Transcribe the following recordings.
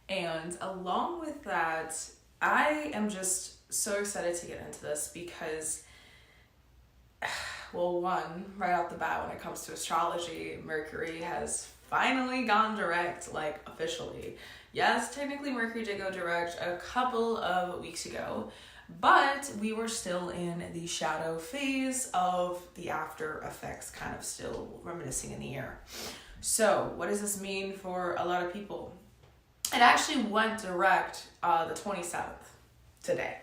And along with that, I am just so excited to get into this because, well, one, right off the bat, when it comes to astrology, Mercury has finally gone direct, like officially. Yes, technically Mercury did go direct a couple of weeks ago, but we were still in the shadow phase of the after effects, kind of still reminiscing in the air. So what does this mean for a lot of people? It actually went direct the 27th today.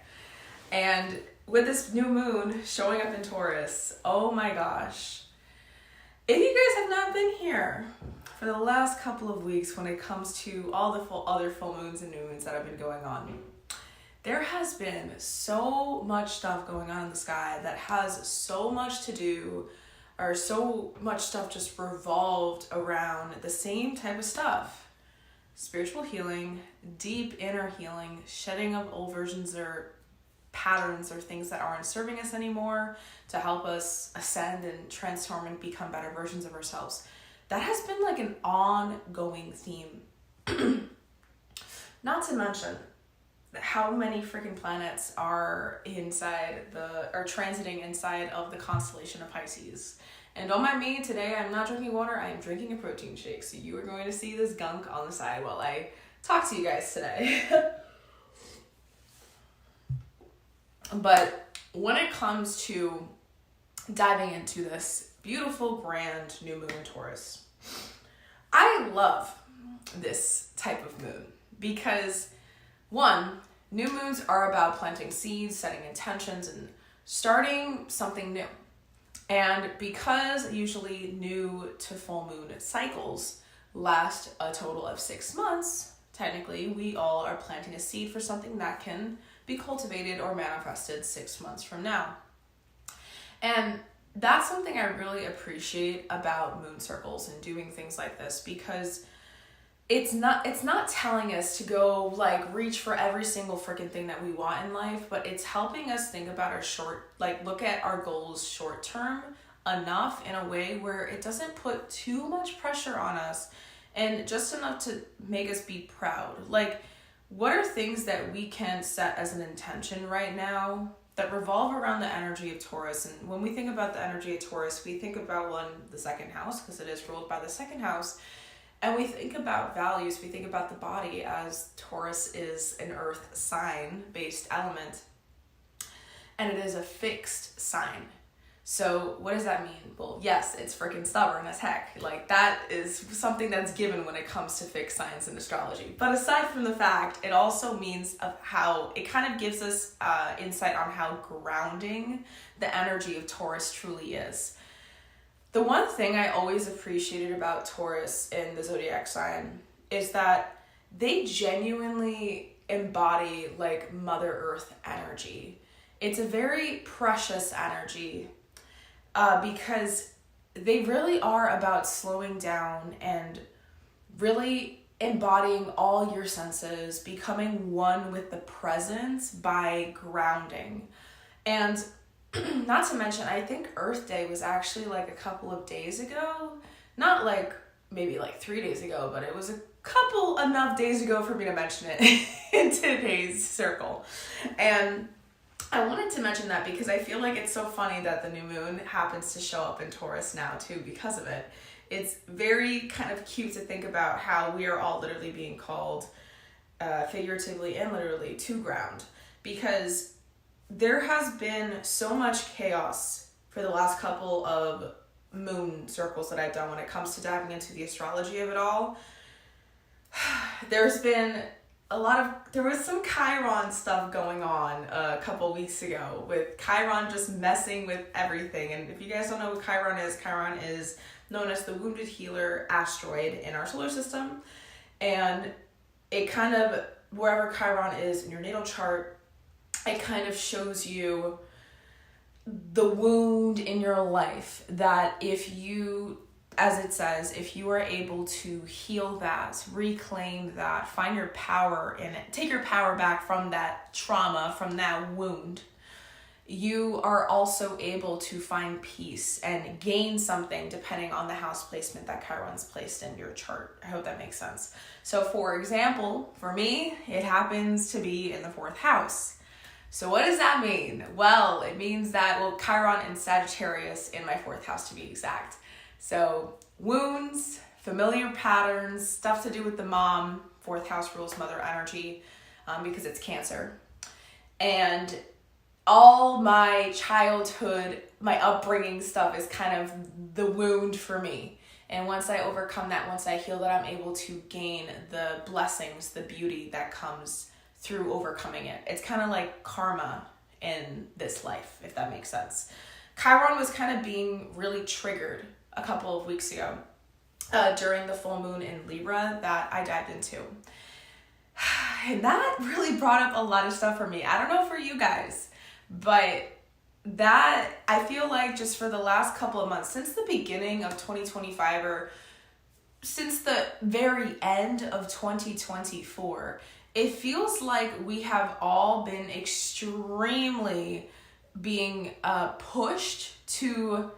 And with this new moon showing up in Taurus, oh my gosh. If you guys have not been here for the last couple of weeks when it comes to all the other full moons and new moons that have been going on, there has been so much stuff going on in the sky that has so much to do, or so much stuff just revolved around the same type of stuff. Spiritual healing, deep inner healing, shedding of old versions or patterns or things that aren't serving us anymore to help us ascend and transform and become better versions of ourselves. That has been like an ongoing theme. Not to mention how many freaking planets are transiting inside of the constellation of Pisces. And don't mind me, today I'm not drinking water, I am drinking a protein shake. So you are going to see this gunk on the side while I talk to you guys today. But when it comes to diving into this beautiful, grand new moon in Taurus, I love this type of moon because, one, new moons are about planting seeds, setting intentions, and starting something new. And because usually new to full moon cycles last a total of 6 months, technically we all are planting a seed for something that can be cultivated or manifested 6 months from now. And that's something I really appreciate about moon circles and doing things like this, because it's not telling us to go like reach for every single freaking thing that we want in life, but it's helping us think about look at our goals short term enough in a way where it doesn't put too much pressure on us and just enough to make us be proud. Like, what are things that we can set as an intention right now that revolve around the energy of Taurus? And when we think about the energy of Taurus, we think about the second house, because it is ruled by the second house. And we think about values, we think about the body, as Taurus is an earth sign based element. And it is a fixed sign. So what does that mean? Well, yes, it's freaking stubborn as heck. Like, that is something that's given when it comes to fixed signs in astrology. But aside from the fact, it also means of how it kind of gives us insight on how grounding the energy of Taurus truly is. The one thing I always appreciated about Taurus in the zodiac sign is that they genuinely embody like Mother Earth energy. It's a very precious energy because they really are about slowing down and really embodying all your senses, becoming one with the present by grounding. And not to mention, I think Earth Day was actually like a couple of days ago. Not like maybe like 3 days ago, but it was a couple enough days ago for me to mention it in today's circle. And I wanted to mention that because I feel like it's so funny that the new moon happens to show up in Taurus now too because of it. It's very kind of cute to think about how we are all literally being called figuratively and literally to ground, because there has been so much chaos for the last couple of moon circles that I've done when it comes to diving into the astrology of it all. There's been there was some Chiron stuff going on a couple weeks ago with Chiron just messing with everything. And if you guys don't know what Chiron is known as the wounded healer asteroid in our solar system. And it kind of, wherever Chiron is in your natal chart, it kind of shows you the wound in your life that if you, as it says, if you are able to heal that, reclaim that, find your power in it, take your power back from that trauma, from that wound, you are also able to find peace and gain something depending on the house placement that Chiron's placed in your chart. I hope that makes sense. So for example, for me, it happens to be in the 4th house. So what does that mean? Well, it means that, Chiron and Sagittarius in my 4th house to be exact. So wounds, familiar patterns, stuff to do with the mom. 4th house rules mother energy because it's Cancer. And all my childhood, my upbringing stuff is kind of the wound for me. And once I overcome that, once I heal that, I'm able to gain the blessings, the beauty that comes through overcoming it. It's kind of like karma in this life, if that makes sense. Chiron was kind of being really triggered a couple of weeks ago during the full moon in Libra that I dived into. And that really brought up a lot of stuff for me. I don't know for you guys, but that, I feel like just for the last couple of months, since the beginning of 2025 or since the very end of 2024, it feels like we have all been extremely being pushed to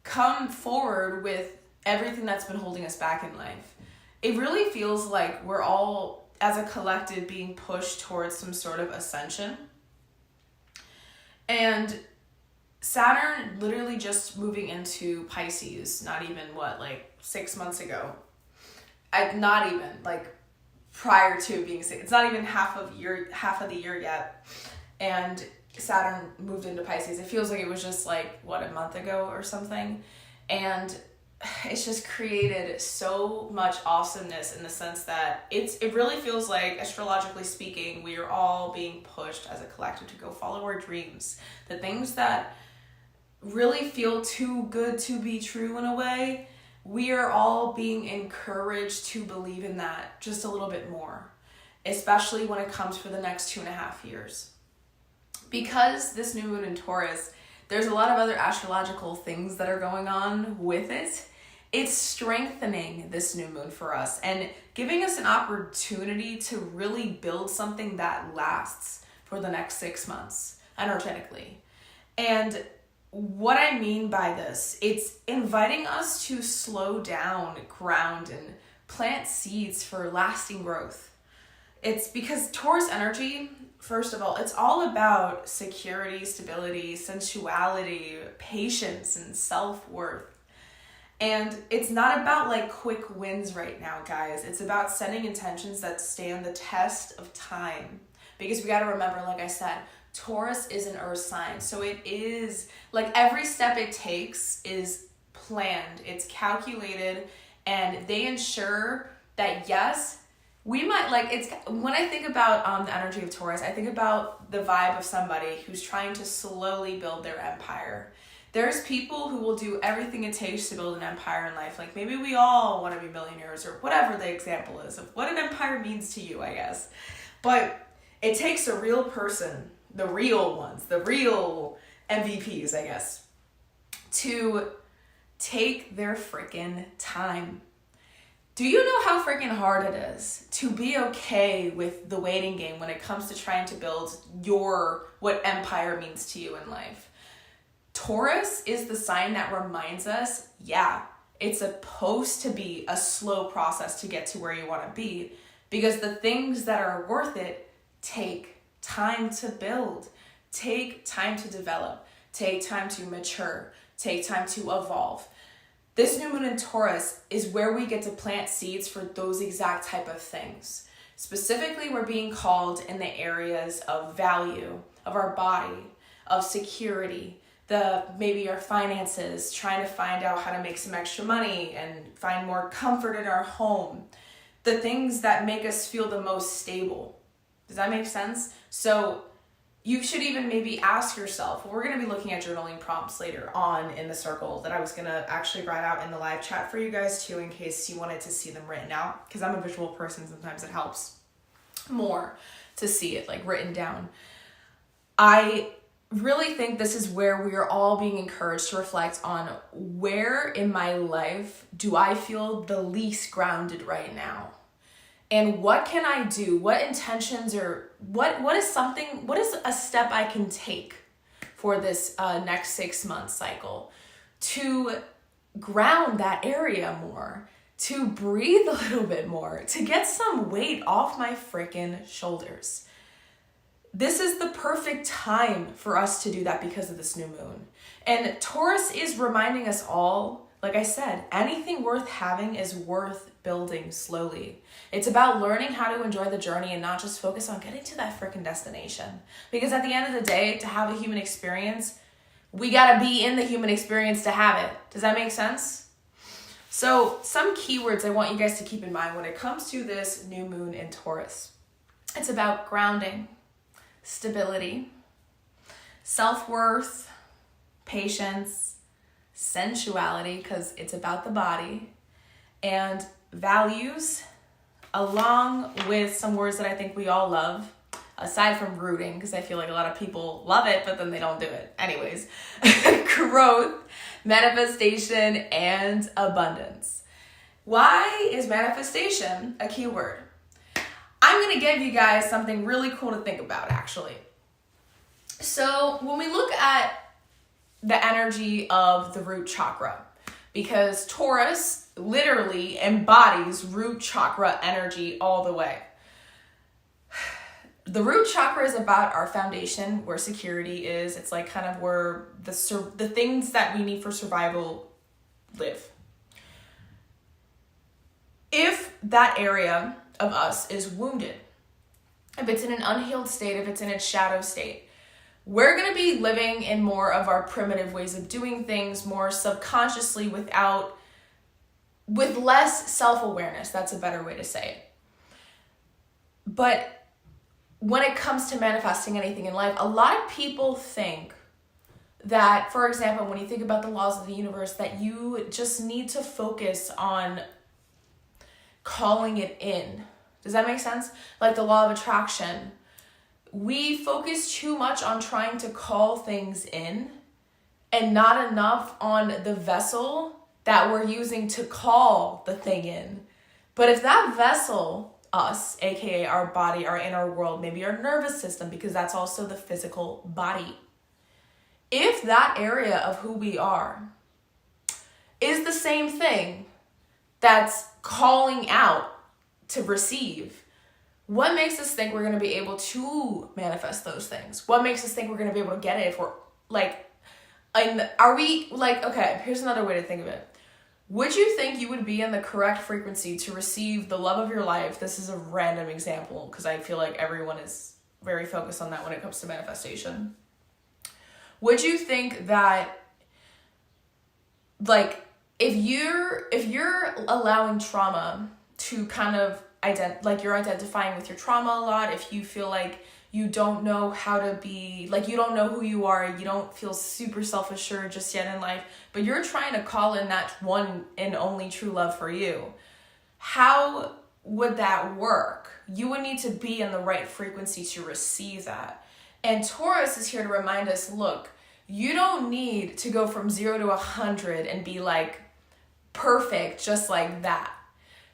come forward with everything that's been holding us back in life. It really feels like we're all, as a collective, being pushed towards some sort of ascension. And Saturn literally just moving into Pisces, not even 6 months ago. Not even prior to being sick. It's not even half of the year yet. And Saturn moved into Pisces. It feels like it was just a month ago or something. And it's just created so much awesomeness in the sense that it really feels like, astrologically speaking, we are all being pushed as a collective to go follow our dreams. The things that really feel too good to be true in a way, we are all being encouraged to believe in that just a little bit more, especially when it comes for the next 2.5 years. Because this new moon in Taurus, there's a lot of other astrological things that are going on with it. It's strengthening this new moon for us and giving us an opportunity to really build something that lasts for the next 6 months energetically. And what I mean by this, it's inviting us to slow down, ground, and plant seeds for lasting growth. It's because Taurus energy, first of all, it's all about security, stability, sensuality, patience, and self-worth. And it's not about quick wins right now, guys. It's about setting intentions that stand the test of time. Because we got to remember, like I said, Taurus is an earth sign. So it is every step it takes is planned. It's calculated, and they ensure that, yes, we might when I think about the energy of Taurus, I think about the vibe of somebody who's trying to slowly build their empire. There's people who will do everything it takes to build an empire in life. Maybe we all want to be millionaires or whatever the example is of what an empire means to you, I guess. But it takes a real person, the real ones, the real MVPs, I guess, to take their freaking time. Do you know how freaking hard it is to be okay with the waiting game when it comes to trying to build what empire means to you in life? Taurus is the sign that reminds us, it's supposed to be a slow process to get to where you want to be, because the things that are worth it take time to build, take time to develop, take time to mature, take time to evolve. This new moon in Taurus is where we get to plant seeds for those exact type of things. Specifically, we're being called in the areas of value, of our body, of security, maybe our finances, trying to find out how to make some extra money and find more comfort in our home. The things that make us feel the most stable. Does that make sense? So you should even maybe ask yourself, we're going to be looking at journaling prompts later on in the circle that I was going to actually write out in the live chat for you guys too, in case you wanted to see them written out, because I'm a visual person. Sometimes it helps more to see it written down. I really think this is where we are all being encouraged to reflect on, where in my life do I feel the least grounded right now? And what can I do? What intentions what is a step I can take for this next 6 month cycle, to ground that area more, to breathe a little bit more, to get some weight off my freaking shoulders. This is the perfect time for us to do that because of this new moon. And Taurus is reminding us all, like I said, anything worth having is worth building slowly. It's about learning how to enjoy the journey and not just focus on getting to that freaking destination. Because at the end of the day, to have a human experience, we gotta be in the human experience to have it. Does that make sense? So some keywords I want you guys to keep in mind when it comes to this new moon in Taurus. It's about grounding, stability, self-worth, patience, sensuality, because it's about the body, and values, along with some words that I think we all love, aside from rooting, because I feel like a lot of people love it, but then they don't do it. Anyways, growth, manifestation, and abundance. Why is manifestation a key word? I'm going to give you guys something really cool to think about, actually. So when we look at the energy of the root chakra, because Taurus literally embodies root chakra energy all the way. The root chakra is about our foundation, where security is. It's like kind of where the things that we need for survival live. If that area of us is wounded, if it's in an unhealed state, if it's in its shadow state, we're going to be living in more of our primitive ways of doing things, more subconsciously, with less self-awareness. That's a better way to say it. But when it comes to manifesting anything in life, a lot of people think that, for example, when you think about the laws of the universe, that you just need to focus on calling it in. Does that make sense? Like the law of attraction. We focus too much on trying to call things in and not enough on the vessel that we're using to call the thing in. But if that vessel, us, aka our body, our inner world, maybe our nervous system, because that's also the physical body, if that area of who we are is the same thing that's calling out to receive, what makes us think we're going to be able to manifest those things? What makes us think we're going to be able to get it if we're like, are we like, okay, here's another way to think of it. Would you think you would be in the correct frequency to receive the love of your life? This is a random example because I feel like everyone is very focused on that when it comes to manifestation. Would you think that, like, if you're allowing trauma to kind of like you're identifying with your trauma a lot, if you feel like you don't know how to be, like you don't know who you are, you don't feel super self-assured just yet in life, but you're trying to call in that one and only true love for you, how would that work? You would need to be in the right frequency to receive that. And Taurus is here to remind us, look, you don't need to go from 0 to 100 and be like perfect just like that.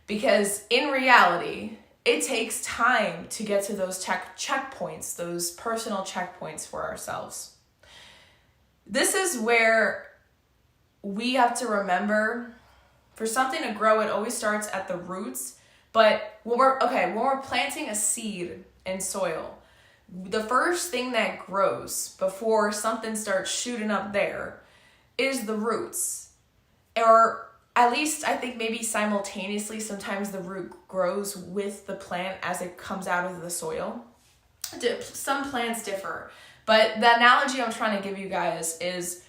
Because in reality, it takes time to get to those checkpoints, those personal checkpoints for ourselves. This is where we have to remember, for something to grow, it always starts at the roots. But when we're planting a seed in soil, the first thing that grows before something starts shooting up there is the roots. Or at least I think maybe simultaneously, sometimes the root grows with the plant as it comes out of the soil. Some plants differ, but the analogy I'm trying to give you guys is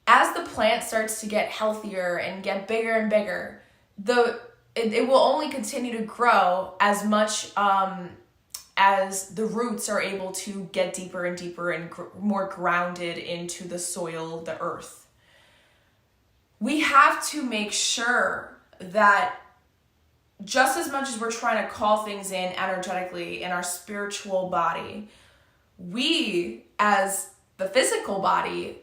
as the plant starts to get healthier and get bigger and bigger, it will only continue to grow as much as the roots are able to get deeper and deeper and more grounded into the soil, the earth. We have to make sure that just as much as we're trying to call things in energetically in our spiritual body, we as the physical body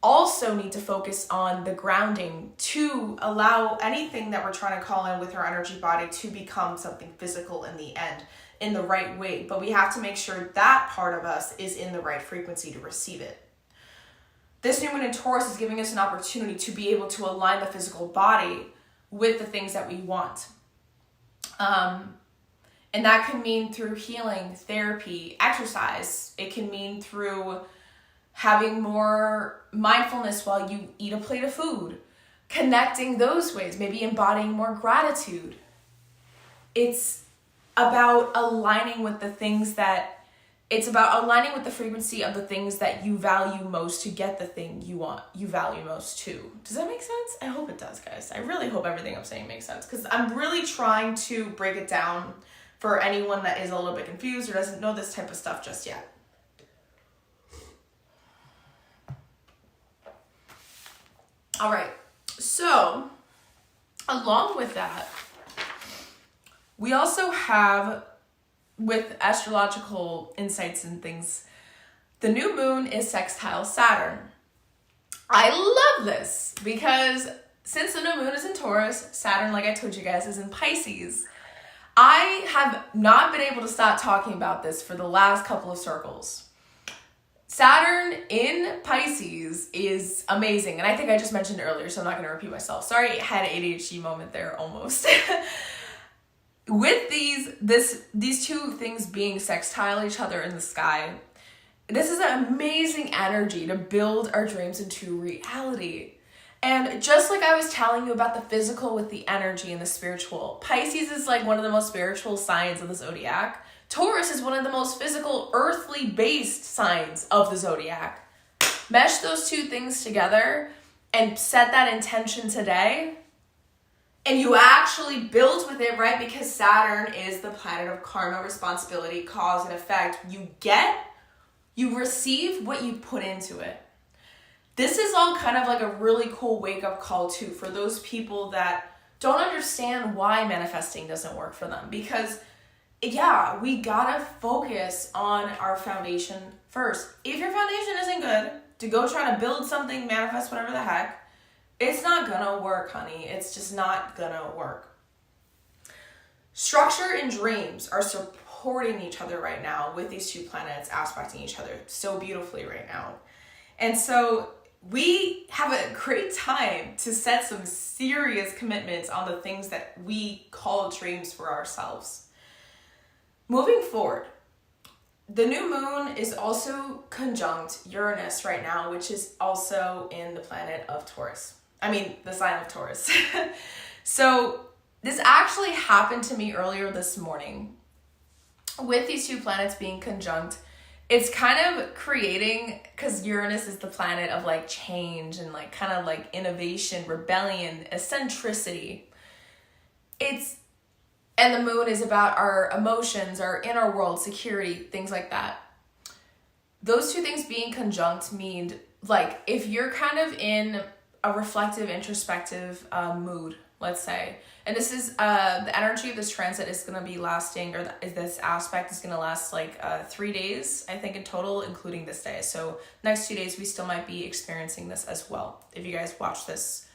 also need to focus on the grounding to allow anything that we're trying to call in with our energy body to become something physical in the end, in the right way. But we have to make sure that part of us is in the right frequency to receive it. This new moon in Taurus is giving us an opportunity to be able to align the physical body with the things that we want. And that can mean through healing, therapy, exercise. It can mean through having more mindfulness while you eat a plate of food, connecting those ways, maybe embodying more gratitude. It's about aligning with the things that, it's about aligning with the frequency of the things that you value most to get the thing you want, you value most too. Does that make sense? I hope it does, guys. I really hope everything I'm saying makes sense, because I'm really trying to break it down for anyone that is a little bit confused or doesn't know this type of stuff just yet. All right, so along with that, we also have, with astrological insights and things, the new moon is sextile Saturn. I love this because since the new moon is in Taurus, Saturn, like I told you guys, is in Pisces. I have not been able to stop talking about this for the last couple of circles. Saturn in Pisces is amazing. And I think I just mentioned it earlier, so I'm not going to repeat myself. Sorry, I had an ADHD moment there almost. With these two things being sextile each other in the sky, this is an amazing energy to build our dreams into reality. And just like I was telling you about the physical with the energy and the spiritual, Pisces is like one of the most spiritual signs of the zodiac. Taurus is one of the most physical, earthly based signs of the zodiac. Mesh those two things together and set that intention today, and you actually build with it, right? Because Saturn is the planet of karma, responsibility, cause and effect. You receive what you put into it. This is all kind of like a really cool wake-up call too for those people that don't understand why manifesting doesn't work for them. Because yeah, we gotta focus on our foundation first. If your foundation isn't good, to go try to build something, manifest whatever the heck, it's not gonna work, honey. It's just not gonna work. Structure and dreams are supporting each other right now with these two planets aspecting each other so beautifully right now. And so we have a great time to set some serious commitments on the things that we call dreams for ourselves. Moving forward, the new moon is also conjunct Uranus right now, which is also in the planet of Taurus. The sign of Taurus. So this actually happened to me earlier this morning. With these two planets being conjunct, it's kind of creating, because Uranus is the planet of like change and like kind of like innovation, rebellion, eccentricity. And the moon is about our emotions, our inner world, security, things like that. Those two things being conjunct mean, like, if you're kind of in a reflective, introspective mood, let's say, and this is, the energy of this transit is going to be lasting, or this aspect is going to last like 3 days, I think in total, including this day. So next 2 days, we still might be experiencing this as well. If you guys watch this,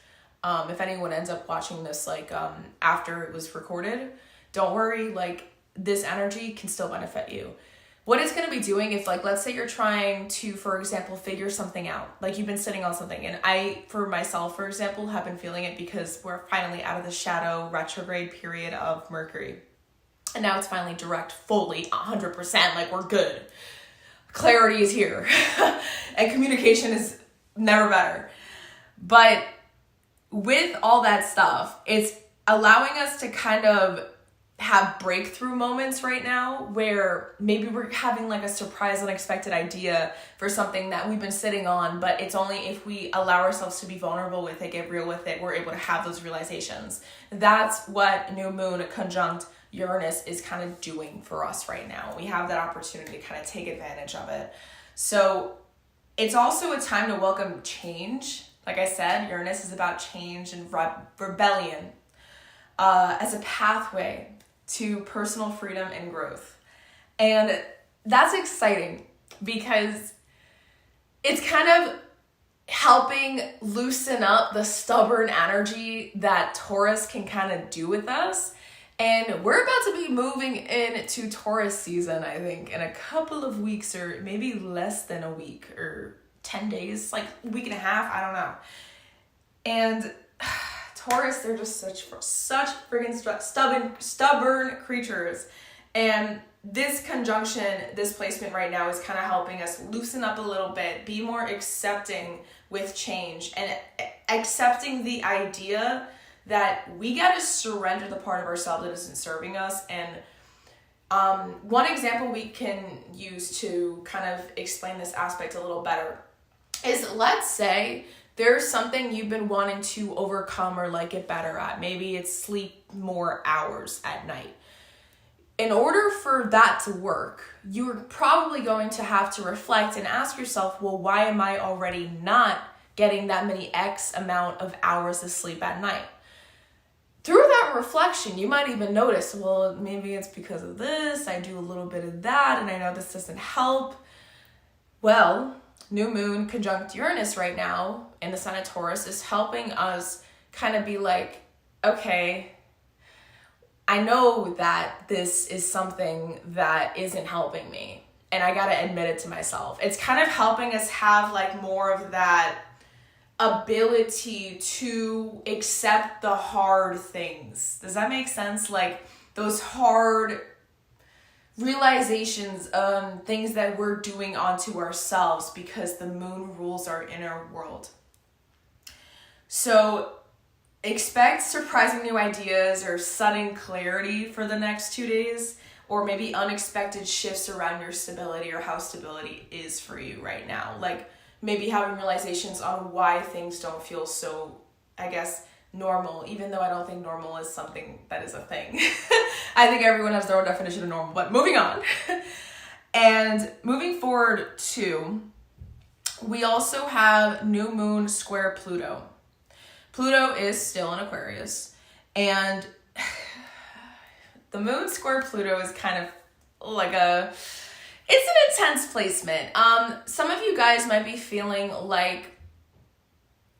if anyone ends up watching this like after it was recorded, don't worry, like, this energy can still benefit you. What it's going to be doing if, like, let's say you're trying to, for example, figure something out. Like, you've been sitting on something. And I, for myself, for example, have been feeling it because we're finally out of the shadow retrograde period of Mercury. And now it's finally direct, fully, 100%. Like, we're good. Clarity is here. And communication is never better. But with all that stuff, it's allowing us to kind of have breakthrough moments right now where maybe we're having like a surprise, unexpected idea for something that we've been sitting on, but it's only if we allow ourselves to be vulnerable with it, get real with it, we're able to have those realizations. That's what new moon conjunct Uranus is kind of doing for us right now. We have that opportunity to kind of take advantage of it. So it's also a time to welcome change. Like I said, Uranus is about change and rebellion as a pathway to personal freedom and growth. And that's exciting because it's kind of helping loosen up the stubborn energy that Taurus can kind of do with us. And we're about to be moving into Taurus season, I think, in a couple of weeks, or maybe less than a week, or 10 days, like a week and a half, I don't know. And Taurus, they're just such freaking stubborn creatures. And this conjunction, this placement right now is kind of helping us loosen up a little bit, be more accepting with change, and accepting the idea that we got to surrender the part of ourselves that isn't serving us. And one example we can use to kind of explain this aspect a little better is, let's say there's something you've been wanting to overcome or like get better at. Maybe it's sleep more hours at night. In order for that to work, you're probably going to have to reflect and ask yourself, well, why am I already not getting that many X amount of hours of sleep at night? Through that reflection, you might even notice, well, maybe it's because of this, I do a little bit of that, and I know this doesn't help. Well, new moon conjunct Uranus right now in the sign of Taurus is helping us kind of be like, okay, I know that this is something that isn't helping me, and I gotta admit it to myself. It's kind of helping us have like more of that ability to accept the hard things. Does that make sense? Like those hard realizations, things that we're doing onto ourselves because the moon rules our inner world. So expect surprising new ideas or sudden clarity for the next 2 days, or maybe unexpected shifts around your stability or how stability is for you right now. Like maybe having realizations on why things don't feel so, I guess, normal, even though I don't think normal is something that is a thing. I think everyone has their own definition of normal, but moving on. And moving forward too, we also have new moon square Pluto. Pluto is still in Aquarius, and the moon square Pluto is kind of like it's an intense placement. Some of you guys might be feeling like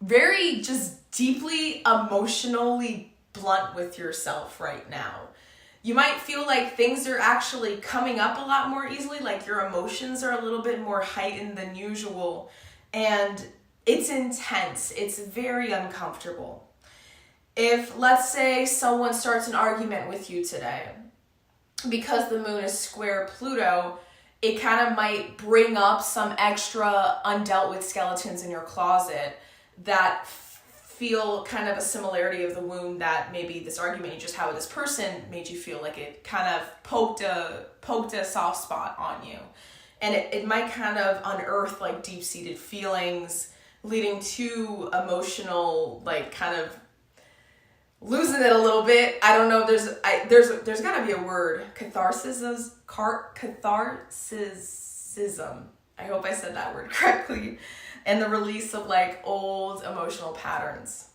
very just deeply emotionally blunt with yourself right now. You might feel like things are actually coming up a lot more easily, like your emotions are a little bit more heightened than usual, and it's intense. It's very uncomfortable. If, let's say, someone starts an argument with you today, because the moon is square Pluto, it kind of might bring up some extra undealt with skeletons in your closet that feel kind of a similarity of the wound that maybe this argument you just had with this person made you feel like it kind of poked a soft spot on you. And it might kind of unearth like deep-seated feelings, leading to emotional, like kind of losing it a little bit. I don't know. There's gotta be a word. Catharsis. I hope I said that word correctly. And the release of like old emotional patterns.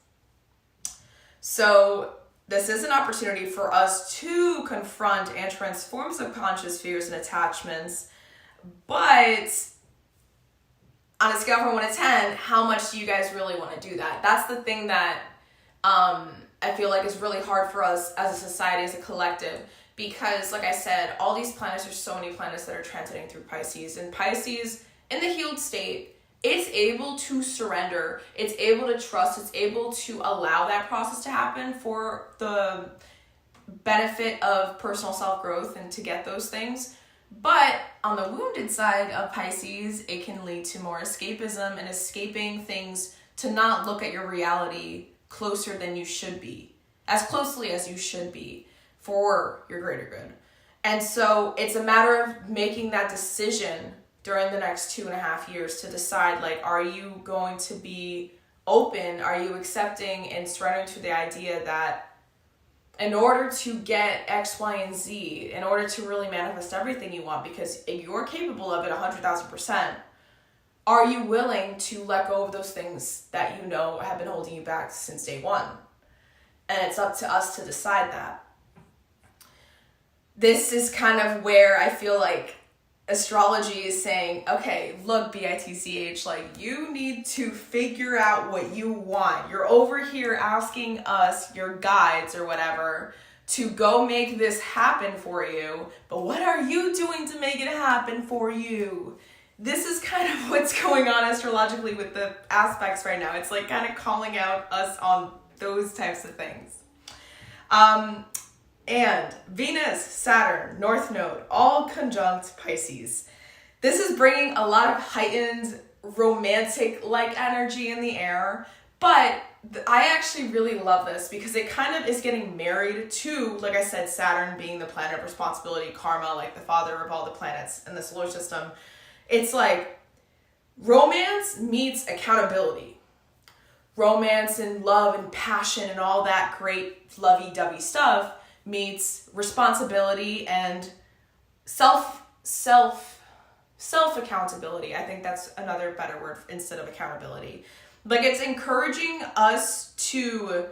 So this is an opportunity for us to confront and transform subconscious fears and attachments. But on a scale from 1 to 10, how much do you guys really want to do that? That's the thing that I feel like is really hard for us as a society, as a collective, because like I said, all these planets, there's so many planets that are transiting through Pisces, and Pisces in the healed state, it's able to surrender, it's able to trust, it's able to allow that process to happen for the benefit of personal self-growth and to get those things. But on the wounded side of Pisces, it can lead to more escapism and escaping things to not look at your reality closer than you should be, as closely as you should be for your greater good. And so it's a matter of making that decision during the next 2.5 years to decide, like, are you going to be open? Are you accepting and surrendering to the idea that in order to get X, Y, and Z, in order to really manifest everything you want, because you're capable of it 100,000%, are you willing to let go of those things that you know have been holding you back since day one? And it's up to us to decide that. This is kind of where I feel like astrology is saying, okay, look, BITCH, like, you need to figure out what you want. You're over here asking us, your guides or whatever, to go make this happen for you. But what are you doing to make it happen for you? This is kind of what's going on astrologically with the aspects right now. It's like kind of calling out us on those types of things. And Venus, Saturn, North Node, all conjunct Pisces. This is bringing a lot of heightened romantic-like energy in the air, but I actually really love this because it kind of is getting married to, like I said, Saturn being the planet of responsibility, karma, like the father of all the planets in the solar system. It's like romance meets accountability. Romance and love and passion and all that great lovey-dovey stuff meets responsibility and self-accountability. I think that's another better word instead of accountability. Like, it's encouraging us to,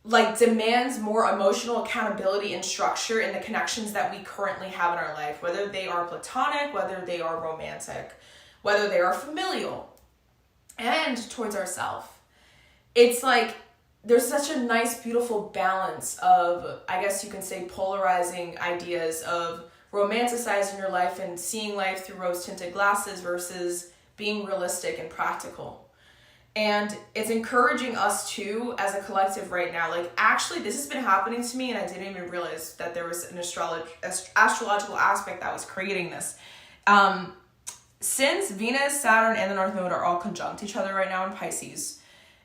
like, demands more emotional accountability and structure in the connections that we currently have in our life, whether they are platonic, whether they are romantic, whether they are familial, and towards ourselves. It's like, there's such a nice, beautiful balance of, I guess you can say, polarizing ideas of romanticizing your life and seeing life through rose-tinted glasses versus being realistic and practical. And it's encouraging us too, as a collective right now, like, actually, this has been happening to me and I didn't even realize that there was an astrological aspect that was creating this. Since Venus, Saturn, and the North Node are all conjunct each other right now in Pisces,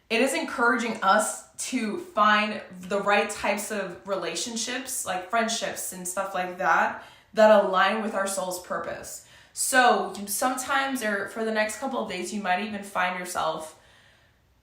it is encouraging us to find the right types of relationships, like friendships and stuff like that, that align with our soul's purpose. So sometimes, or for the next couple of days, you might even find yourself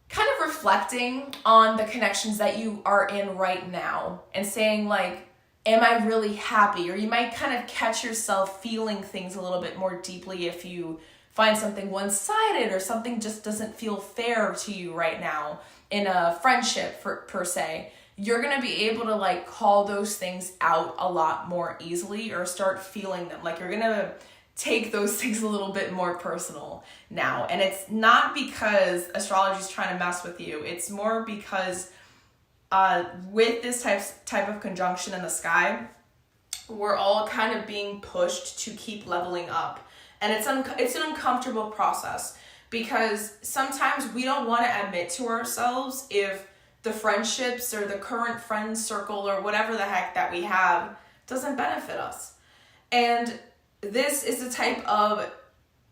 kind of reflecting on the connections that you are in right now and saying, like, am I really happy? Or you might kind of catch yourself feeling things a little bit more deeply if you find something one-sided or something just doesn't feel fair to you right now in a friendship per se. You're going to be able to, like, call those things out a lot more easily or start feeling them. Like, you're going to take those things a little bit more personal now. And it's not because astrology is trying to mess with you. It's more because with this type of conjunction in the sky, we're all kind of being pushed to keep leveling up. And it's an uncomfortable process because sometimes we don't want to admit to ourselves if the friendships or the current friend circle or whatever the heck that we have doesn't benefit us. And this is the type of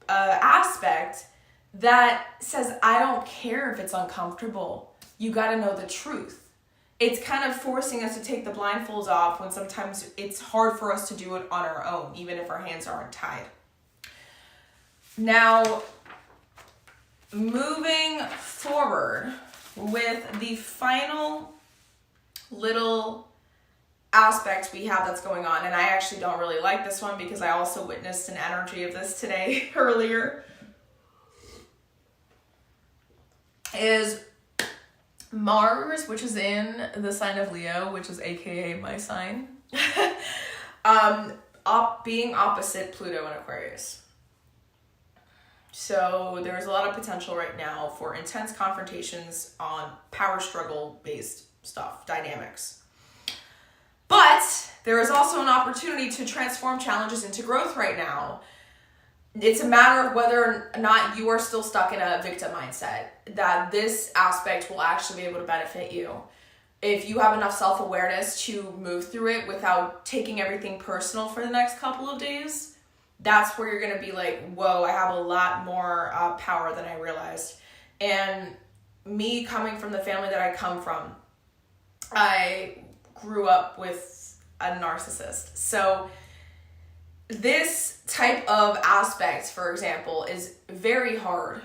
aspect that says, I don't care if it's uncomfortable. You got to know the truth. It's kind of forcing us to take the blindfolds off when sometimes it's hard for us to do it on our own, even if our hands aren't tied. Now, moving forward with the final little aspect we have that's going on, and I actually don't really like this one because I also witnessed an energy of this today earlier, is Mars, which is in the sign of Leo, which is aka my sign, being opposite Pluto in Aquarius. So there's a lot of potential right now for intense confrontations on power struggle based stuff, dynamics. But there is also an opportunity to transform challenges into growth right now. It's a matter of whether or not you are still stuck in a victim mindset, that this aspect will actually be able to benefit you. If you have enough self-awareness to move through it without taking everything personal for the next couple of days, that's where you're going to be like, whoa, I have a lot more power than I realized. And me coming from the family that I come from, I grew up with a narcissist. So this type of aspect, for example, is very hard.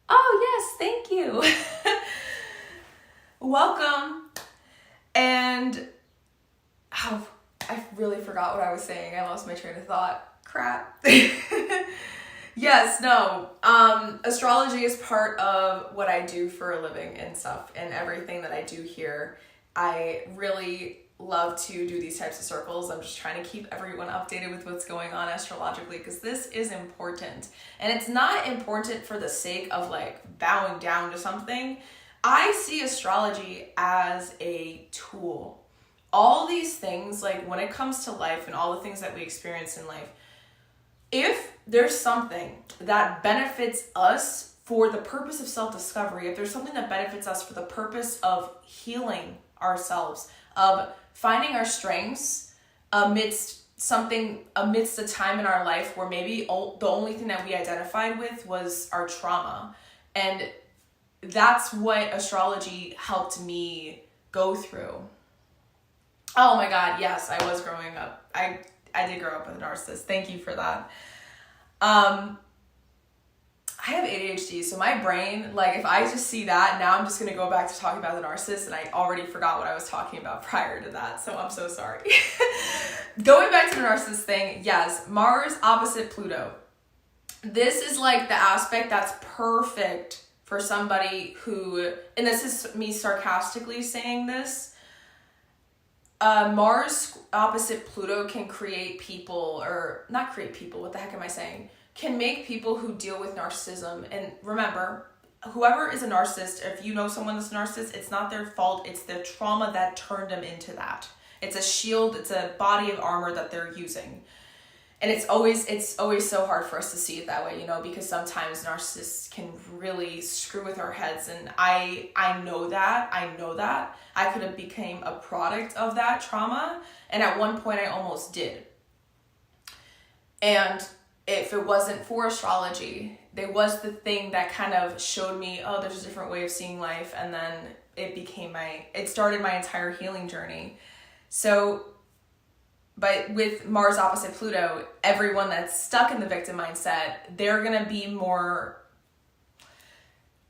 Oh, yes, thank you. Welcome. And I really forgot what I was saying. I lost my train of thought. Crap. Yes, no. Astrology is part of what I do for a living and stuff, and everything that I do here. I really love to do these types of circles. I'm just trying to keep everyone updated with what's going on astrologically, because this is important. And it's not important for the sake of like bowing down to something. I see astrology as a tool. All these things, like when it comes to life and all the things that we experience in life, if there's something that benefits us for the purpose of self-discovery, if there's something that benefits us for the purpose of healing ourselves, of finding our strengths amidst a time in our life where maybe the only thing that we identified with was our trauma. And that's what astrology helped me go through. Oh my God, yes, I was growing up. I did grow up with a narcissist. Thank you for that. I have ADHD, so my brain, like if I just see that, now I'm just going to go back to talking about the narcissist, and I already forgot what I was talking about prior to that, so I'm so sorry. Going back to the narcissist thing, yes, Mars opposite Pluto. This is like the aspect that's perfect for somebody who, and this is me sarcastically saying this, Mars opposite Pluto can create people, or not create people, what the heck am I saying? Can make people who deal with narcissism. And remember, whoever is a narcissist, if you know someone that's a narcissist, it's not their fault. It's the trauma that turned them into that. It's a shield. It's a body of armor that they're using. And it's always so hard for us to see it that way, you know, because sometimes narcissists can really screw with our heads. And I know that. I could have became a product of that trauma. And at one point I almost did. And if it wasn't for astrology, there was the thing that kind of showed me, oh, there's a different way of seeing life. And then it started my entire healing journey. So, but with Mars opposite Pluto, everyone that's stuck in the victim mindset, they're going to be more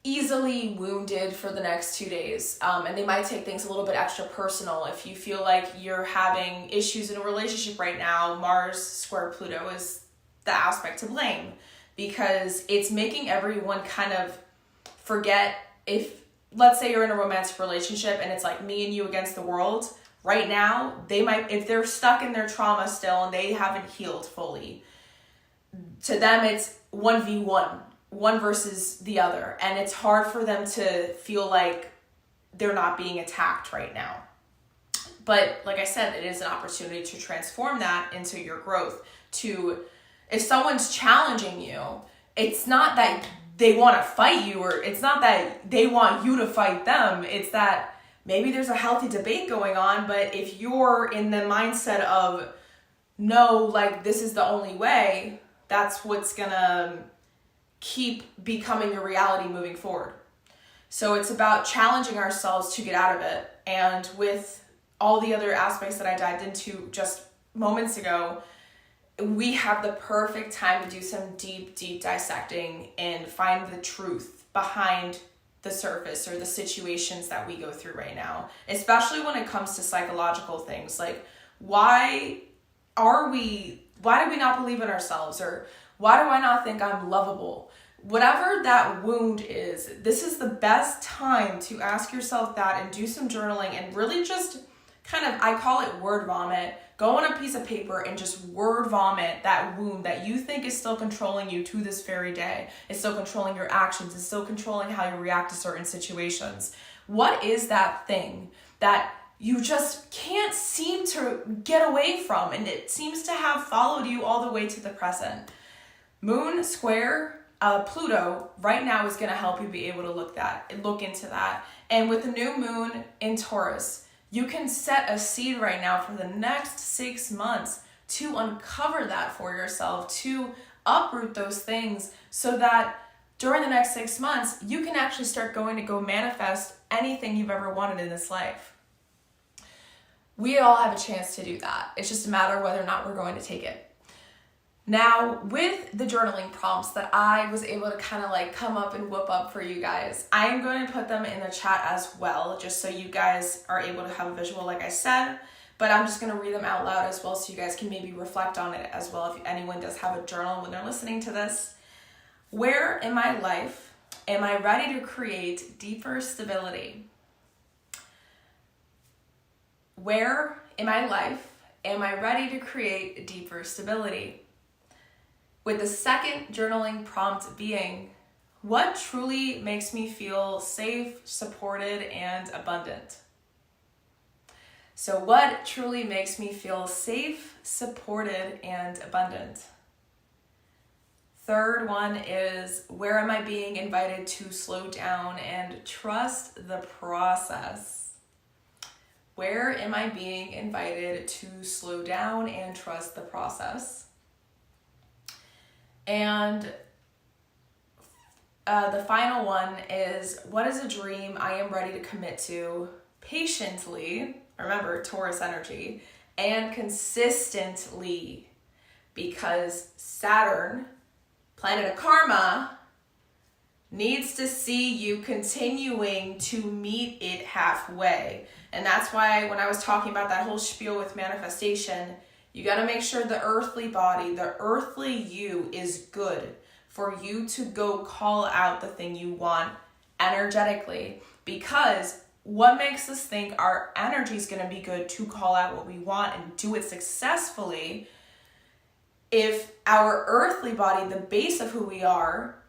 easily wounded for the next 2 days. And they might take things a little bit extra personal. If you feel like you're having issues in a relationship right now, Mars square Pluto is the aspect to blame, because it's making everyone kind of forget. If, let's say you're in a romantic relationship and it's like me and you against the world, right now, they might, if they're stuck in their trauma still and they haven't healed fully, to them it's 1v1, one versus the other. And it's hard for them to feel like they're not being attacked right now. But like I said, it is an opportunity to transform that into your growth. If someone's challenging you, it's not that they want to fight you, or it's not that they want you to fight them. It's that maybe there's a healthy debate going on, but if you're in the mindset of, no, like this is the only way, that's what's gonna keep becoming your reality moving forward. So it's about challenging ourselves to get out of it. And with all the other aspects that I dived into just moments ago, we have the perfect time to do some deep dissecting and find the truth behind the surface or the situations that we go through right now, especially when it comes to psychological things. Like, why do we not believe in ourselves? Or why do I not think I'm lovable? Whatever that wound is, this is the best time to ask yourself that and do some journaling and really just kind of, I call it word vomit. Go on a piece of paper and just word vomit that wound that you think is still controlling you to this very day. It's still controlling your actions. It's still controlling how you react to certain situations. What is that thing that you just can't seem to get away from, and it seems to have followed you all the way to the present? Moon square Pluto right now is going to help you be able to look into that. And with the new moon in Taurus, you can set a seed right now for the next 6 months to uncover that for yourself, to uproot those things, so that during the next 6 months, you can actually start going to go manifest anything you've ever wanted in this life. We all have a chance to do that. It's just a matter of whether or not we're going to take it. Now, with the journaling prompts that I was able to kind of like come up and whip up for you guys, I am going to put them in the chat as well, just so you guys are able to have a visual, like I said, but I'm just going to read them out loud as well, so you guys can maybe reflect on it as well if anyone does have a journal when they're listening to this. Where in my life am I ready to create deeper stability? Where in my life am I ready to create deeper stability? With the second journaling prompt being, what truly makes me feel safe, supported, and abundant? So what truly makes me feel safe, supported, and abundant? Third one is, where am I being invited to slow down and trust the process? Where am I being invited to slow down and trust the process? And the final one is, what is a dream I am ready to commit to patiently, remember Taurus energy, and consistently? Because Saturn, planet of karma, needs to see you continuing to meet it halfway. And that's why when I was talking about that whole spiel with manifestation, you got to make sure the earthly body, the earthly you is good for you to go call out the thing you want energetically. Because what makes us think our energy is going to be good to call out what we want and do it successfully if our earthly body, the base of who we are,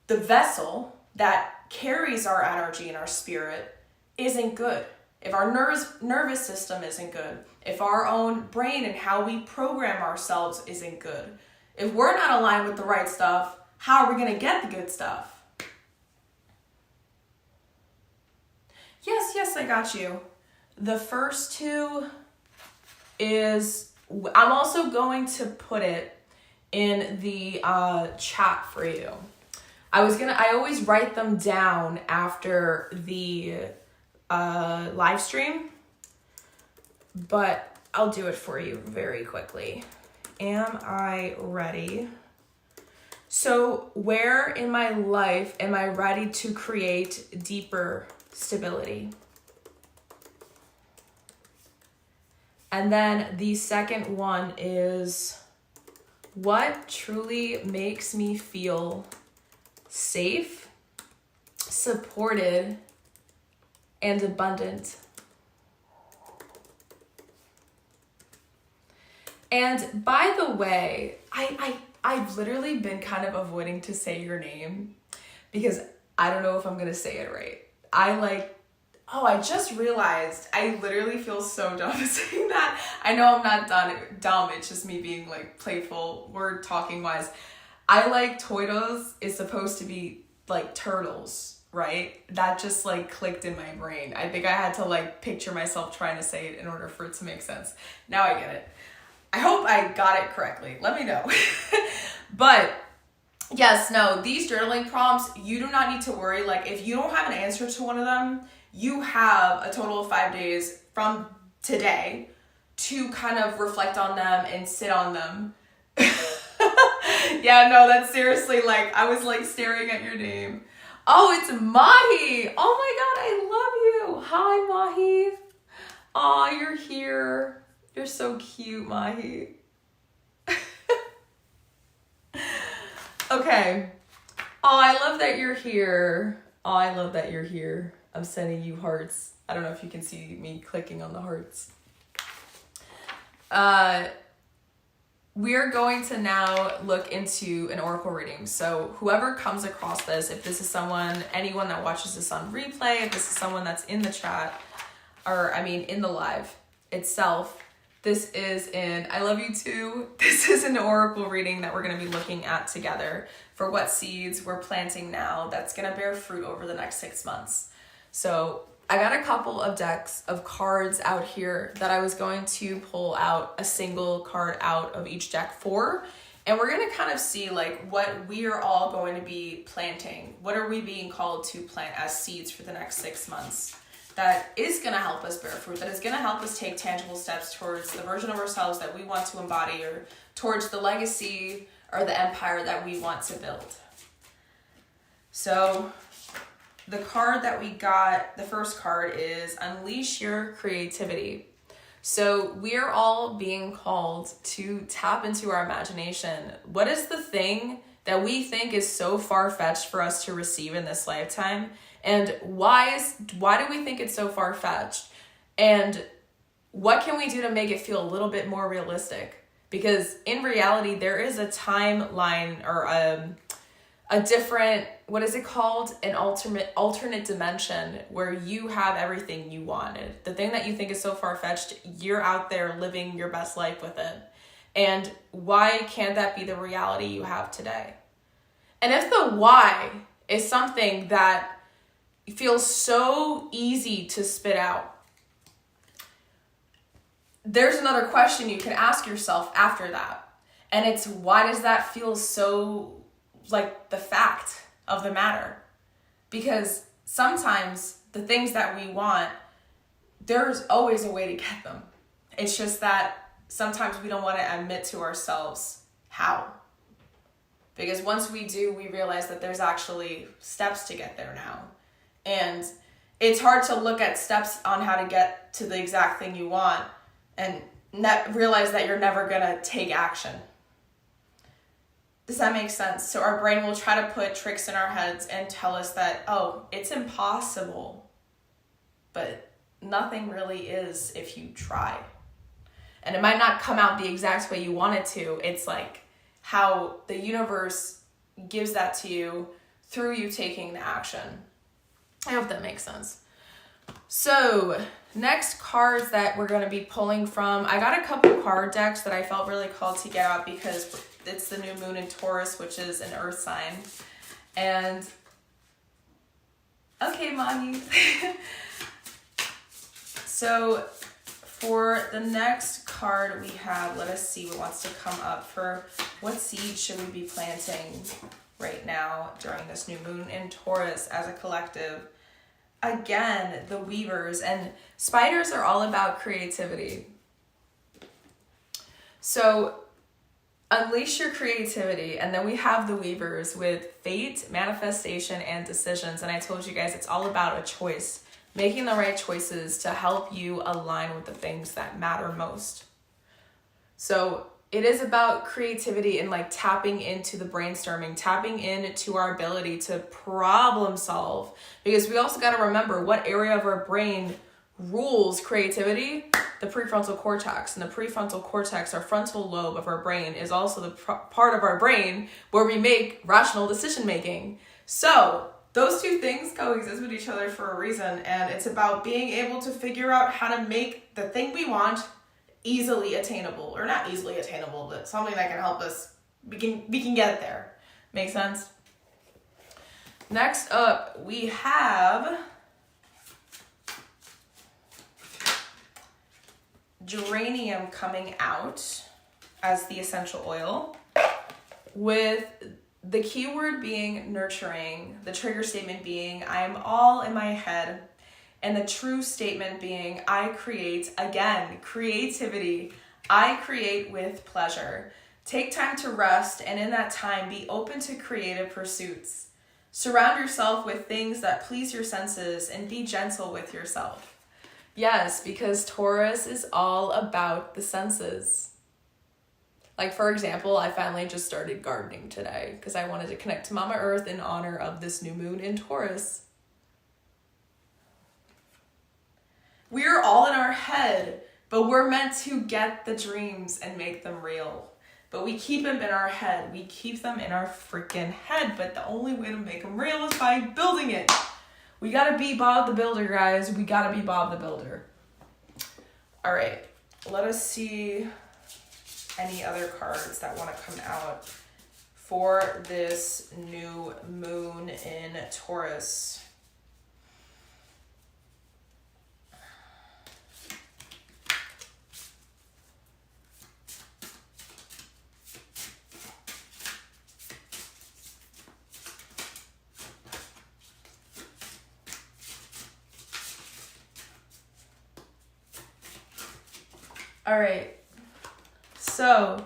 the vessel that carries our energy and our spirit, isn't good? If our nervous system isn't good, if our own brain and how we program ourselves isn't good, if we're not aligned with the right stuff, how are we going to get the good stuff? Yes, I got you. The first two is, I'm also going to put it in the chat for you. I always write them down after the live stream, but I'll do it for you very quickly. Am I ready? So where in my life am I ready to create deeper stability? And then the second one is, what truly makes me feel safe, supported, and abundant? And by the way, I've literally been kind of avoiding to say your name because I don't know if I'm going to say it right. I just realized I literally feel so dumb saying that. I know I'm not dumb. It's just me being like playful, word talking wise. Taurus is supposed to be like turtles, right? That just like clicked in my brain. I think I had to like picture myself trying to say it in order for it to make sense. Now I get it. I hope I got it correctly. Let me know. But yes, no, these journaling prompts, you do not need to worry. Like if you don't have an answer to one of them, you have a total of 5 days from today to kind of reflect on them and sit on them. Yeah, no, that's seriously like, I was like staring at your name. Oh, it's Mahi. Oh my God, I love you. Hi, Mahi. Aw, you're here. You're so cute, Mahi. Okay. Oh, I love that you're here. Oh, I love that you're here. I'm sending you hearts. I don't know if you can see me clicking on the hearts. We're going to now look into an oracle reading. So whoever comes across this, if this is anyone that watches this on replay, if this is someone that's in the chat, in the live itself, this is I love you too. This is an oracle reading that we're going to be looking at together for what seeds we're planting now that's going to bear fruit over the next 6 months. So I got a couple of decks of cards out here that I was going to pull out a single card out of each deck for. And we're going to kind of see like what we are all going to be planting. What are we being called to plant as seeds for the next 6 months? That is going to help us bear fruit, that is going to help us take tangible steps towards the version of ourselves that we want to embody, or towards the legacy or the empire that we want to build. So the card that we got, the first card is Unleash Your Creativity. So we're all being called to tap into our imagination. What is the thing that we think is so far-fetched for us to receive in this lifetime? And why do we think it's so far-fetched? And what can we do to make it feel a little bit more realistic? Because in reality, there is a timeline or a different, what is it called? An alternate dimension where you have everything you wanted. The thing that you think is so far-fetched, you're out there living your best life with it. And why can't that be the reality you have today? And if the why is something that feels so easy to spit out, there's another question you can ask yourself after that. And it's, why does that feel so like the fact of the matter? Because sometimes the things that we want, there's always a way to get them. It's just that sometimes we don't want to admit to ourselves how. Because once we do, we realize that there's actually steps to get there now. And it's hard to look at steps on how to get to the exact thing you want and realize that you're never going to take action. Does that make sense? So our brain will try to put tricks in our heads and tell us that, oh, it's impossible. But nothing really is if you try. And it might not come out the exact way you want it to. It's like how the universe gives that to you through you taking the action. I hope that makes sense. So next cards that we're going to be pulling from, I got a couple card decks that I felt really called to get out because it's the new moon in Taurus, which is an earth sign. And okay, mommy. So for the next card we have, let us see what wants to come up for what seed should we be planting right now during this new moon in Taurus as a collective. Again, the weavers, and spiders are all about creativity. So unleash your creativity. And then we have the weavers with fate, manifestation, and decisions. And I told you guys it's all about a choice, making the right choices to help you align with the things that matter most. So it is about creativity and like tapping into the brainstorming, tapping into our ability to problem solve. Because we also got to remember what area of our brain rules creativity. The prefrontal cortex. And the prefrontal cortex, our frontal lobe of our brain, is also the part of our brain where we make rational decision making. So those two things coexist with each other for a reason. And it's about being able to figure out how to make the thing we want easily attainable, or not easily attainable, but something that can help us, we can get there. Make sense? Next up, we have geranium coming out as the essential oil, with the keyword being nurturing, the trigger statement being I am all in my head, and the true statement being, I create, again, creativity. I create with pleasure. Take time to rest, and in that time, be open to creative pursuits. Surround yourself with things that please your senses, and be gentle with yourself. Yes, because Taurus is all about the senses. Like, for example, I finally just started gardening today because I wanted to connect to Mama Earth in honor of this new moon in Taurus. We're all in our head, but we're meant to get the dreams and make them real. But we keep them in our head. We keep them in our freaking head, but the only way to make them real is by building it. We gotta be Bob the Builder, guys. We gotta be Bob the Builder. All right, let us see any other cards that want to come out for this new moon in Taurus. All right, so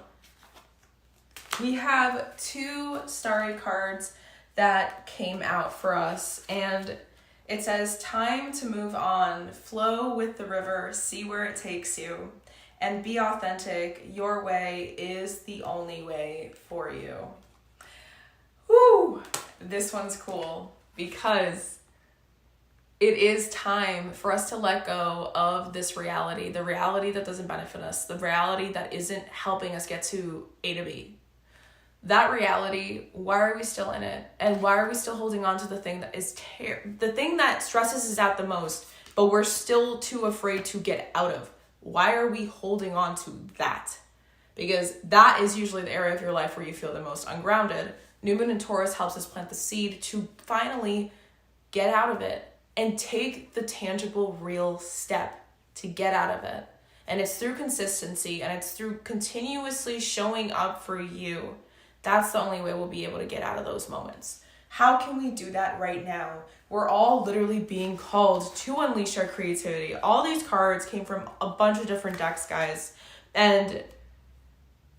we have two starry cards that came out for us, and it says, time to move on, flow with the river, see where it takes you, and be authentic. Your way is the only way for you. Woo! This one's cool because it is time for us to let go of this reality, the reality that doesn't benefit us, the reality that isn't helping us get to A to B. That reality, why are we still in it? And why are we still holding on to the thing that is the thing that stresses us out the most, but we're still too afraid to get out of? Why are we holding on to that? Because that is usually the area of your life where you feel the most ungrounded. New Moon in Taurus helps us plant the seed to finally get out of it and take the tangible, real step to get out of it. And it's through consistency, and it's through continuously showing up for you. That's the only way we'll be able to get out of those moments. How can we do that right now? We're all literally being called to unleash our creativity. All these cards came from a bunch of different decks, guys. And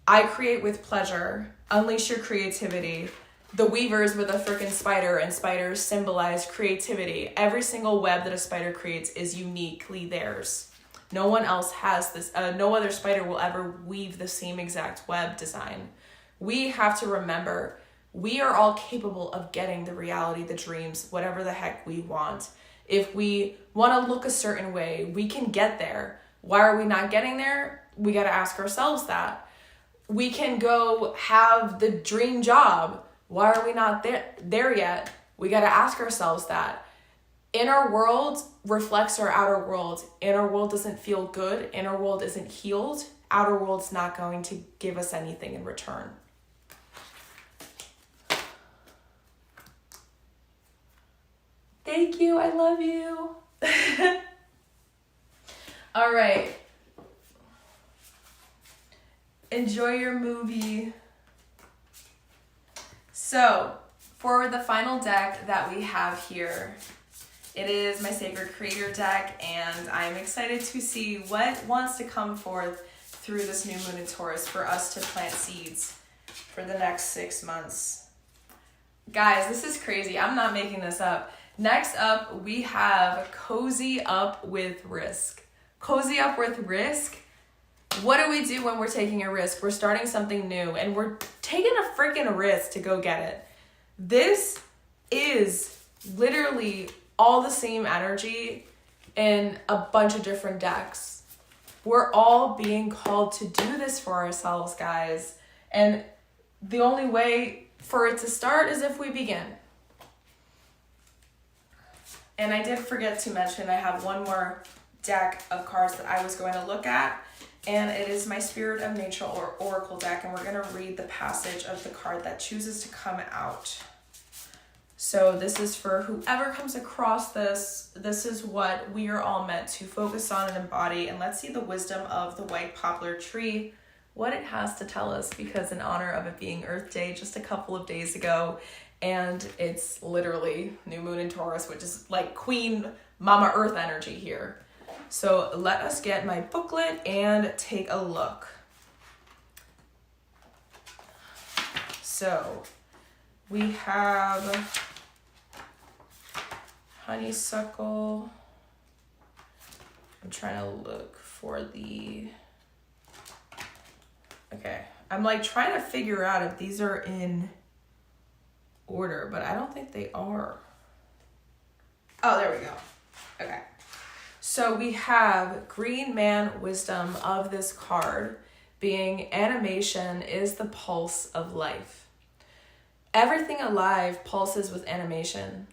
I create with pleasure. Unleash your creativity. The weavers with a freaking spider, and spiders symbolize creativity. Every single web that a spider creates is uniquely theirs. No one else has this. No other spider will ever weave the same exact web design. We have to remember we are all capable of getting the reality, the dreams, whatever the heck we want. If we want to look a certain way, we can get there. Why are we not getting there? We got to ask ourselves that. We can go have the dream job. Why are we not there yet? We got to ask ourselves that. Inner world reflects our outer world. Inner world doesn't feel good. Inner world isn't healed. Outer world's not going to give us anything in return. Thank you. I love you. All right. Enjoy your movie. So, for the final deck that we have here, it is my Sacred Creator deck, and I'm excited to see what wants to come forth through this new moon in Taurus for us to plant seeds for the next 6 months. Guys, this is crazy. I'm not making this up. Next up, we have Cozy Up with Risk. Cozy Up with Risk. What do we do when we're taking a risk? We're starting something new, and we're taking a freaking risk to go get it. This is literally all the same energy in a bunch of different decks. We're all being called to do this for ourselves, guys. And the only way for it to start is if we begin. And I did forget to mention I have one more deck of cards that I was going to look at, and it is my Spirit of Nature or Oracle deck, and we're going to read the passage of the card that chooses to come out. So this is for whoever comes across this. This is what we are all meant to focus on and embody, and let's see the wisdom of the white poplar tree, what it has to tell us, because in honor of it being Earth Day just a couple of days ago, and it's literally new moon in Taurus, which is like Queen Mama Earth energy here. So let us get my booklet and take a look. So we have honeysuckle. I'm trying to look for the... Okay, I'm like trying to figure out if these are in order, but I don't think they are. Oh, there we go. Okay. So we have Green Man Wisdom of this card being animation is the pulse of life. Everything alive pulses with animation,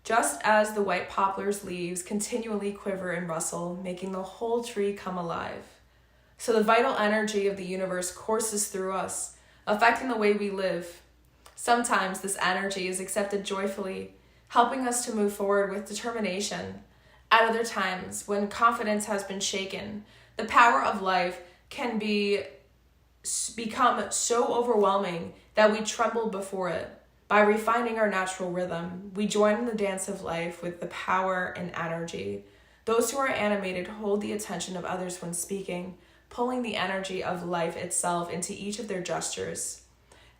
just as the white poplar's leaves continually quiver and rustle, making the whole tree come alive. So the vital energy of the universe courses through us, affecting the way we live. Sometimes this energy is accepted joyfully, helping us to move forward with determination. At other times, when confidence has been shaken, the power of life can become so overwhelming that we tremble before it. By refining our natural rhythm, we join in the dance of life with the power and energy. Those who are animated hold the attention of others when speaking, pulling the energy of life itself into each of their gestures.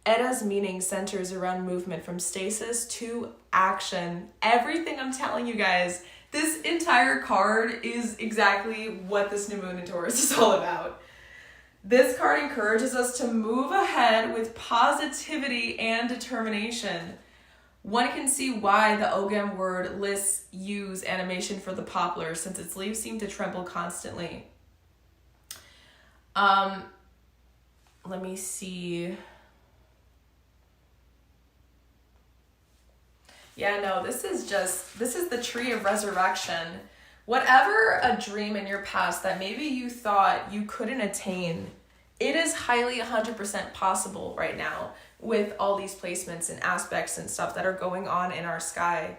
Edda's meaning centers around movement from stasis to action. Everything I'm telling you guys, this entire card is exactly what this new moon in Taurus is all about. This card encourages us to move ahead with positivity and determination. One can see why the Ogam word lists use animation for the poplar, since its leaves seem to tremble constantly. Let me see. Yeah, no, this is the tree of resurrection. Whatever a dream in your past that maybe you thought you couldn't attain, it is highly 100% possible right now with all these placements and aspects and stuff that are going on in our sky.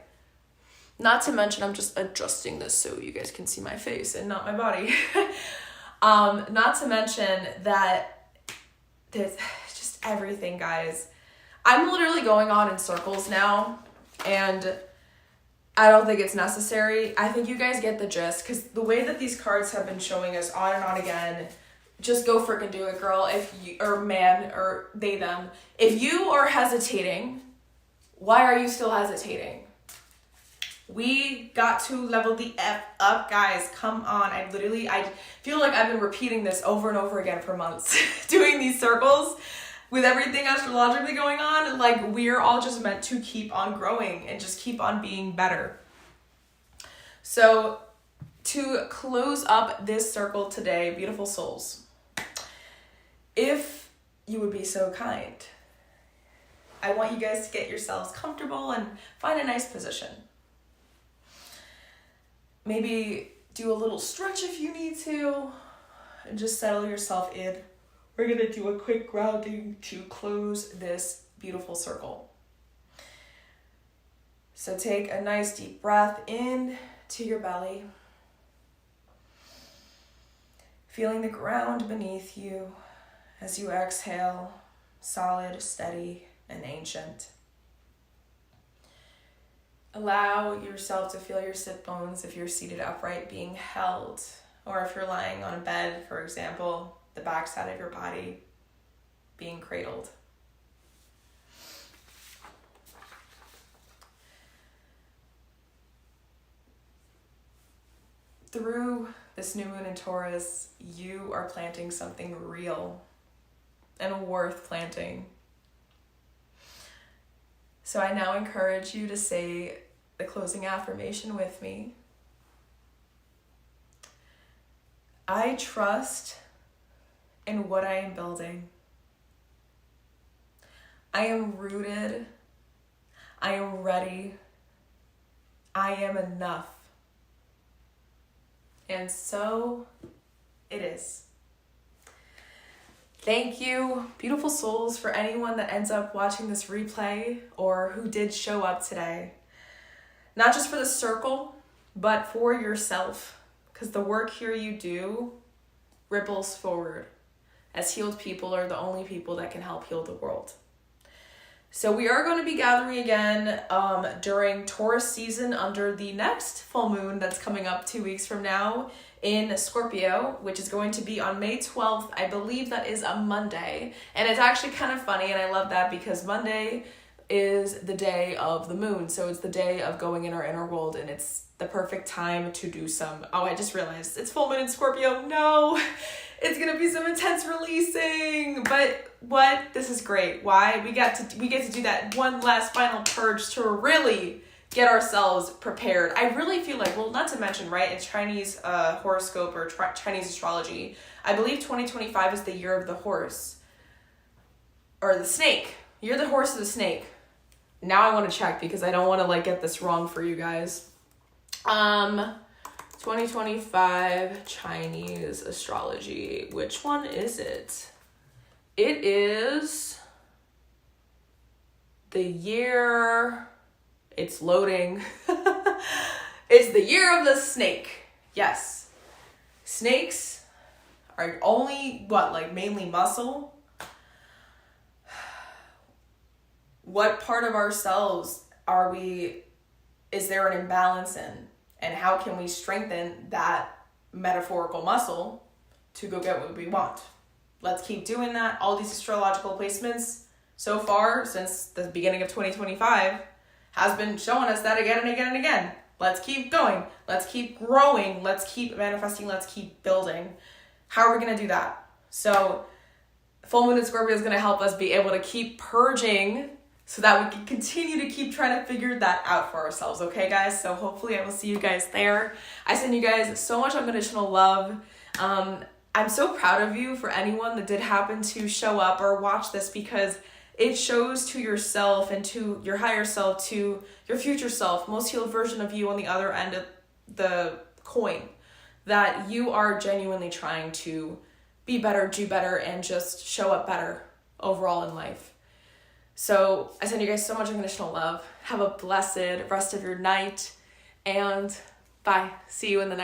Not to mention, I'm just adjusting this so you guys can see my face and not my body. Not to mention that there's just everything, guys. I'm literally going on in circles now, and I don't think it's necessary. I think you guys get the gist, because the way that these cards have been showing us on and on again, just go freaking do it, girl. If you, or man, or they, them. If you are hesitating, why are you still hesitating? We got to level the F up, guys. Come on. I feel like I've been repeating this over and over again for months, doing these circles with everything astrologically going on. Like, we're all just meant to keep on growing and just keep on being better. So to close up this circle today, beautiful souls, if you would be so kind, I want you guys to get yourselves comfortable and find a nice position. Maybe do a little stretch if you need to, and just settle yourself in. We're going to do a quick grounding to close this beautiful circle. So take a nice deep breath in to your belly, feeling the ground beneath you as you exhale, solid, steady, and ancient. Allow yourself to feel your sit bones if you're seated upright being held, or if you're lying on a bed, for example, the backside of your body being cradled. Through this new moon in Taurus, you are planting something real and worth planting. So I now encourage you to say the closing affirmation with me. I trust in what I am building. I am rooted. I am ready. I am enough. And so it is. Thank you, beautiful souls, for anyone that ends up watching this replay or who did show up today. Not just for the circle, but for yourself, because the work here you do ripples forward, as healed people are the only people that can help heal the world. So we are going to be gathering again during Taurus season under the next full moon that's coming up 2 weeks from now in Scorpio, which is going to be on May 12th. I believe that is a Monday. And it's actually kind of funny, and I love that because Monday is the day of the moon. So it's the day of going in our inner world, and it's the perfect time to do some... Oh, I just realized it's full moon in Scorpio. No, it's going to be some intense releasing. But what? This is great. Why? We get to do that one last final purge to really get ourselves prepared. I really feel like, well, not to mention, right, in Chinese horoscope or Chinese astrology, I believe 2025 is the year of the horse. Or the snake. You're the horse of the snake. Now I want to check because I don't want to get this wrong for you guys. 2025 Chinese astrology. Which one is it? It is the year... It's loading. It's the year of the snake. Yes. Snakes are only, mainly muscle? What part of ourselves is there an imbalance in? And how can we strengthen that metaphorical muscle to go get what we want? Let's keep doing that. All these astrological placements so far since the beginning of 2025 has been showing us that again and again and again. Let's keep going. Let's keep growing. Let's keep manifesting. Let's keep building. How are we going to do that? So full moon in Scorpio is going to help us be able to keep purging so that we can continue to keep trying to figure that out for ourselves, okay, guys? So hopefully I will see you guys there. I send you guys so much unconditional love. I'm so proud of you for anyone that did happen to show up or watch this, because it shows to yourself and to your higher self, to your future self, most healed version of you on the other end of the coin, that you are genuinely trying to be better, do better, and just show up better overall in life. So I send you guys so much unconditional love. Have a blessed rest of your night, and bye. See you in the next